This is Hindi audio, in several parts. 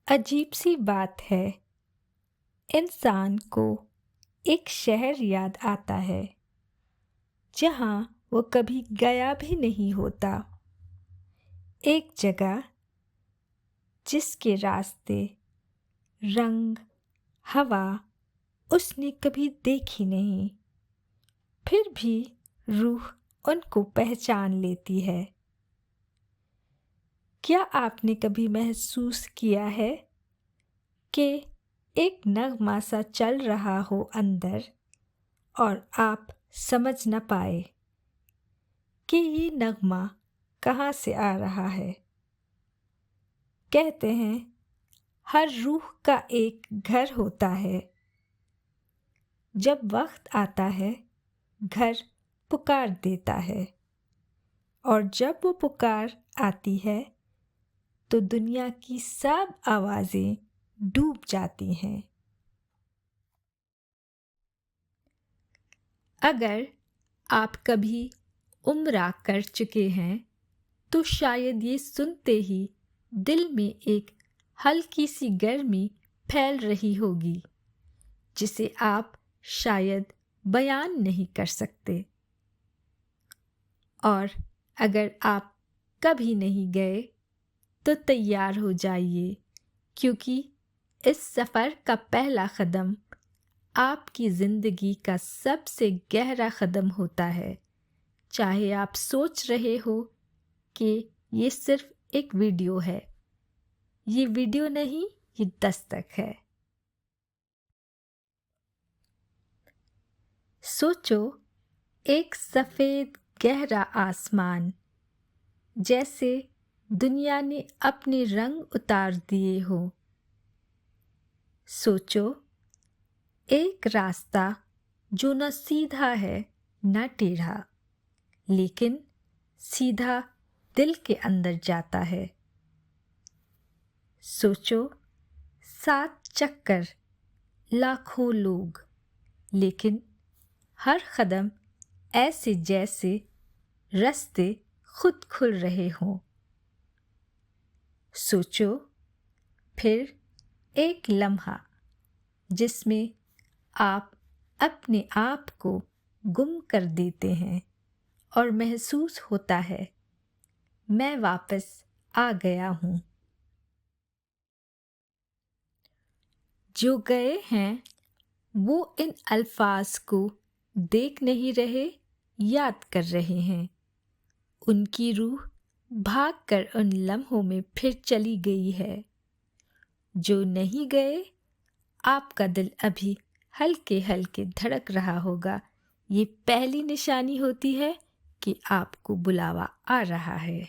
अजीब सी बात है, इंसान को एक शहर याद आता है जहाँ वो कभी गया भी नहीं होता। एक जगह जिसके रास्ते, रंग, हवा उसने कभी देखी नहीं, फिर भी रूह उनको पहचान लेती है। क्या आपने कभी महसूस किया है कि एक नगमा सा चल रहा हो अंदर और आप समझ न पाए कि ये नगमा कहाँ से आ रहा है? कहते हैं हर रूह का एक घर होता है। जब वक्त आता है, घर पुकार देता है, और जब वो पुकार आती है तो दुनिया की सब आवाजें डूब जाती हैं। अगर आप कभी उम्रा कर चुके हैं तो शायद ये सुनते ही दिल में एक हल्की सी गर्मी फैल रही होगी जिसे आप शायद बयान नहीं कर सकते। और अगर आप कभी नहीं गए तो तैयार हो जाइए, क्योंकि इस सफ़र का पहला कदम आपकी ज़िंदगी का सबसे गहरा कदम होता है। चाहे आप सोच रहे हो कि ये सिर्फ एक वीडियो है, ये वीडियो नहीं, ये दस्तक है। सोचो, एक सफ़ेद गहरा आसमान, जैसे दुनिया ने अपने रंग उतार दिए हो। सोचो, एक रास्ता जो न सीधा है न टेढ़ा, लेकिन सीधा दिल के अंदर जाता है। सोचो, 7 चक्कर, लाखों लोग, लेकिन हर कदम ऐसे जैसे रास्ते खुद खुल रहे हों। सोचो, फिर एक लम्हा जिसमें आप अपने आप को गुम कर देते हैं और महसूस होता है, मैं वापस आ गया हूँ। जो गए हैं वो इन अल्फाज को देख नहीं रहे, याद कर रहे हैं। उनकी रूह भागकर उन लम्हों में फिर चली गई है। जो नहीं गए, आपका दिल अभी हल्के हल्के धड़क रहा होगा। ये पहली निशानी होती है कि आपको बुलावा आ रहा है।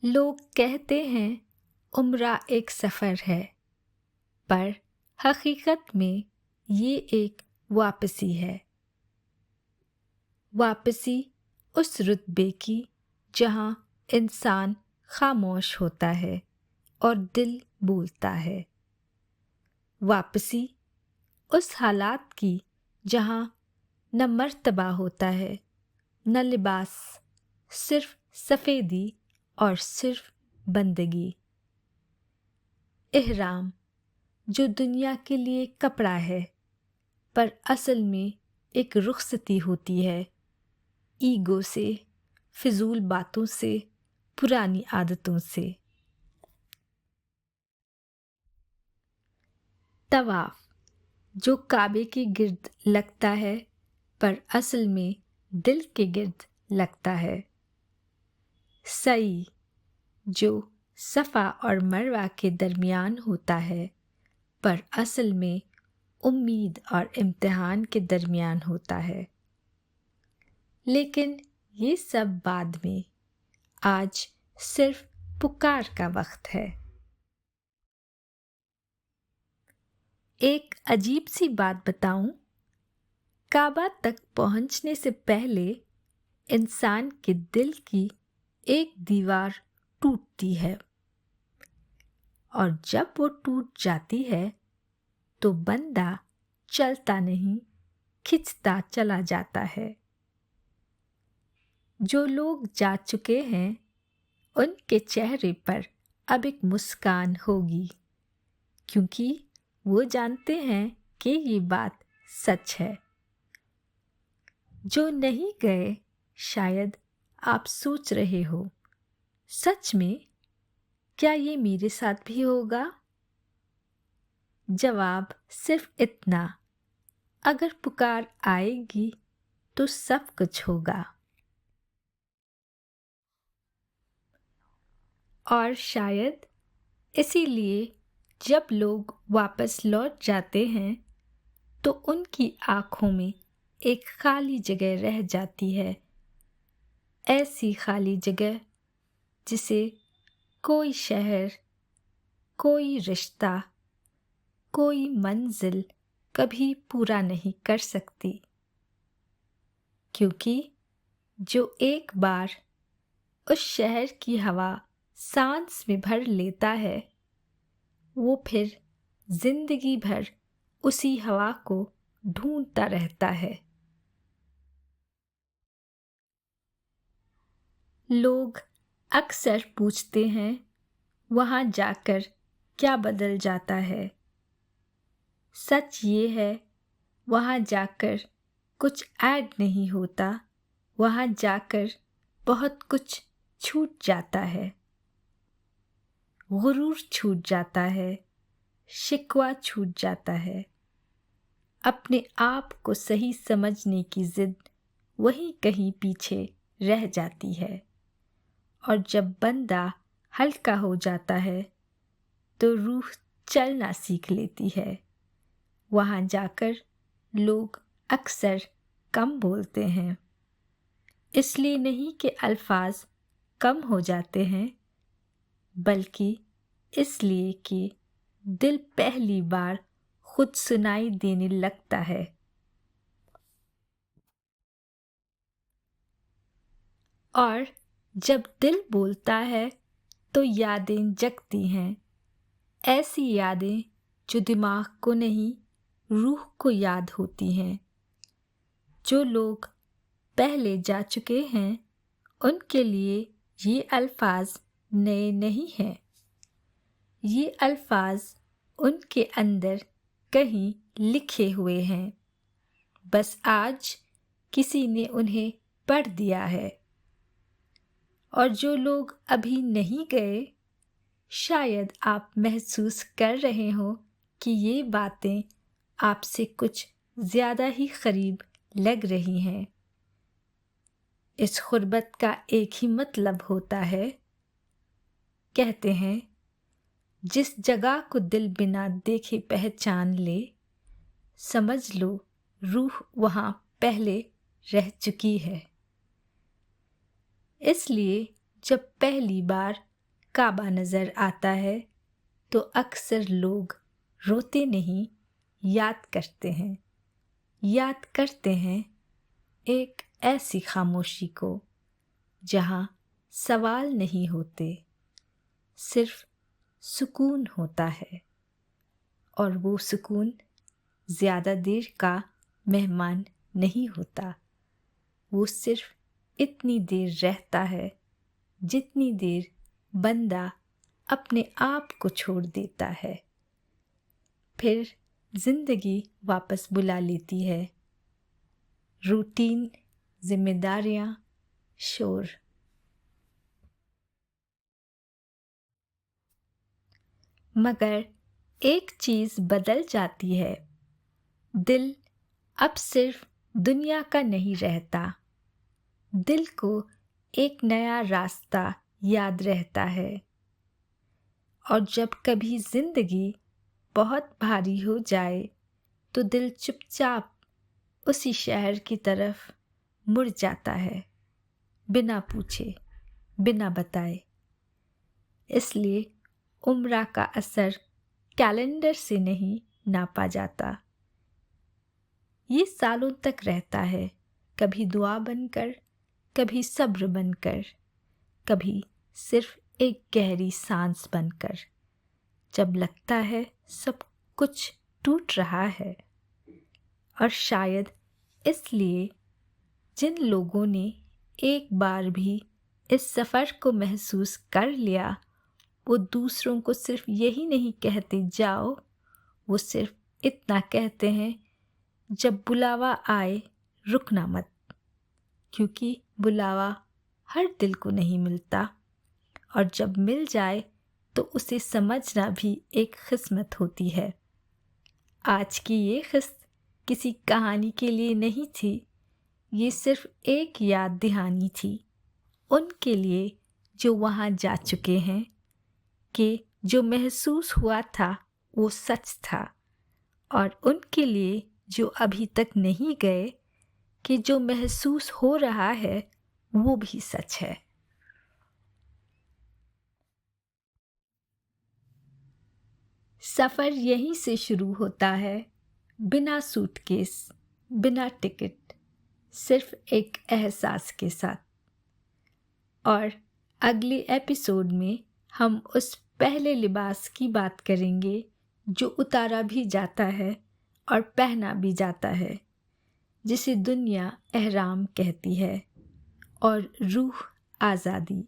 लोग कहते हैं उम्रा एक सफ़र है, पर हकीकत में ये एक वापसी है। वापसी उस रुतबे की जहाँ इंसान खामोश होता है और दिल बोलता है। वापसी उस हालात की जहाँ न मर्तबा होता है, न लिबास, सिर्फ सफ़ेदी और सिर्फ बंदगी। इहराम जो दुनिया के लिए कपड़ा है, पर असल में एक रुखसती होती है, ईगो से, फिजूल बातों से, पुरानी आदतों से। तवाफ जो काबे के गिर्द लगता है, पर असल में दिल के गिर्द लगता है। सई जो सफ़ा और मरवा के दरमियान होता है, पर असल में उम्मीद और इम्तिहान के दरमियान होता है। लेकिन ये सब बाद में, आज सिर्फ पुकार का वक्त है। एक अजीब सी बात बताऊं, काबा तक पहुंचने से पहले इंसान के दिल की एक दीवार टूटती है, और जब वो टूट जाती है तो बंदा चलता नहीं, खिंचता चला जाता है। जो लोग जा चुके हैं उनके चेहरे पर अब एक मुस्कान होगी, क्योंकि वो जानते हैं कि ये बात सच है। जो नहीं गए, शायद आप सोच रहे हो, सच में क्या ये मेरे साथ भी होगा? जवाब सिर्फ इतना, अगर पुकार आएगी तो सब कुछ होगा। और शायद इसीलिए जब लोग वापस लौट जाते हैं तो उनकी आँखों में एक खाली जगह रह जाती है, ऐसी खाली जगह जिसे कोई शहर, कोई रिश्ता, कोई मंजिल कभी पूरा नहीं कर सकती। क्योंकि जो एक बार उस शहर की हवा सांस में भर लेता है, वो फिर जिंदगी भर उसी हवा को ढूंढता रहता है। लोग अक्सर पूछते हैं, वहाँ जाकर क्या बदल जाता है? सच ये है, वहाँ जाकर कुछ ऐड नहीं होता, वहाँ जाकर बहुत कुछ छूट जाता है। गुरूर छूट जाता है, शिकवा छूट जाता है। अपने आप को सही समझने की जिद वहीं कहीं पीछे रह जाती है। और जब बंदा हल्का हो जाता है तो रूह चलना सीख लेती है। वहाँ जाकर लोग अक्सर कम बोलते हैं, इसलिए नहीं कि अल्फाज कम हो जाते हैं, बल्कि इसलिए कि दिल पहली बार खुद सुनाई देने लगता है। और जब दिल बोलता है तो यादें जगती हैं, ऐसी यादें जो दिमाग को नहीं, रूह को याद होती हैं। जो लोग पहले जा चुके हैं, उनके लिए ये अल्फाज नए नहीं हैं। ये अल्फाज उनके अंदर कहीं लिखे हुए हैं, बस आज किसी ने उन्हें पढ़ दिया है। और जो लोग अभी नहीं गए, शायद आप महसूस कर रहे हो कि ये बातें आपसे कुछ ज़्यादा ही करीब लग रही हैं। इस गुर्बत का एक ही मतलब होता है, कहते हैं जिस जगह को दिल बिना देखे पहचान ले, समझ लो रूह वहाँ पहले रह चुकी है। इसलिए जब पहली बार काबा नज़र आता है तो अक्सर लोग रोते नहीं, याद करते हैं। याद करते हैं एक ऐसी खामोशी को जहाँ सवाल नहीं होते, सिर्फ सुकून होता है। और वो सुकून ज़्यादा देर का मेहमान नहीं होता, वो सिर्फ इतनी देर रहता है जितनी देर बंदा अपने आप को छोड़ देता है। फिर जिंदगी वापस बुला लेती है, रूटीन, जिम्मेदारियां, शोर। मगर एक चीज़ बदल जाती है, दिल अब सिर्फ दुनिया का नहीं रहता, दिल को एक नया रास्ता याद रहता है। और जब कभी जिंदगी बहुत भारी हो जाए तो दिल चुपचाप उसी शहर की तरफ मुड़ जाता है, बिना पूछे, बिना बताए। इसलिए उम्र का असर कैलेंडर से नहीं नापा जाता, ये सालों तक रहता है, कभी दुआ बनकर, कभी सब्र बनकर, कभी सिर्फ एक गहरी सांस बनकर। जब लगता है सब कुछ टूट रहा है। और शायद इसलिए जिन लोगों ने एक बार भी इस सफ़र को महसूस कर लिया, वो दूसरों को सिर्फ यही नहीं कहते जाओ, वो सिर्फ इतना कहते हैं, जब बुलावा आए रुकना मत, क्योंकि बुलावा हर दिल को नहीं मिलता, और जब मिल जाए तो उसे समझना भी एक किस्मत होती है। आज की ये किस्त किसी कहानी के लिए नहीं थी, ये सिर्फ एक याद दहानी थी उनके लिए जो वहाँ जा चुके हैं, कि जो महसूस हुआ था वो सच था, और उनके लिए जो अभी तक नहीं गए, कि जो महसूस हो रहा है वो भी सच है। सफ़र यहीं से शुरू होता है, बिना सूटकेस, बिना टिकट, सिर्फ एक एहसास के साथ। और अगले एपिसोड में हम उस पहले लिबास की बात करेंगे जो उतारा भी जाता है और पहना भी जाता है, जिसे दुनिया एहराम कहती है और रूह आज़ादी।